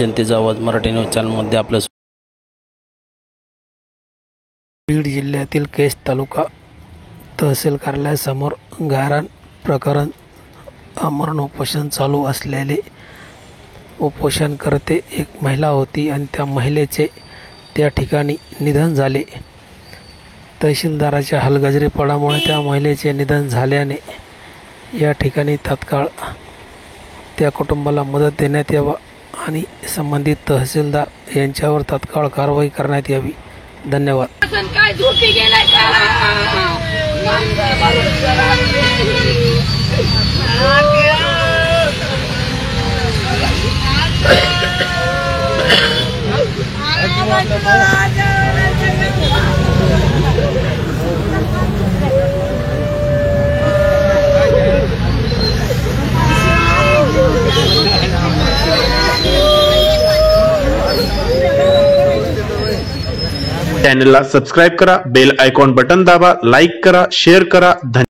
जनतेचा आवाज मराठी न्यूज चॅनलमध्ये आपलं बीड जिल्ह्यातील केज तालुका तहसील कार्यालयासमोर गायरान प्रकरण आमरण उपोषण चालू असलेले उपोषणकर्ते एक महिला होती आणि त्या महिलेचे त्या ठिकाणी निधन झाले। तहसीलदाराच्या हलगर्जीपणामुळे त्या महिलेचे निधन झाल्याने या ठिकाणी तात्काळ त्या कुटुंबाला मदत देण्यात यावा आणि संबंधित तहसीलदार यांच्यावर तात्काळ कारवाई करण्यात यावी। धन्यवाद। चॅनलला सबस्क्राइब करा, बेल आयकॉन बटन दाबा, लाईक करा, शेअर करा।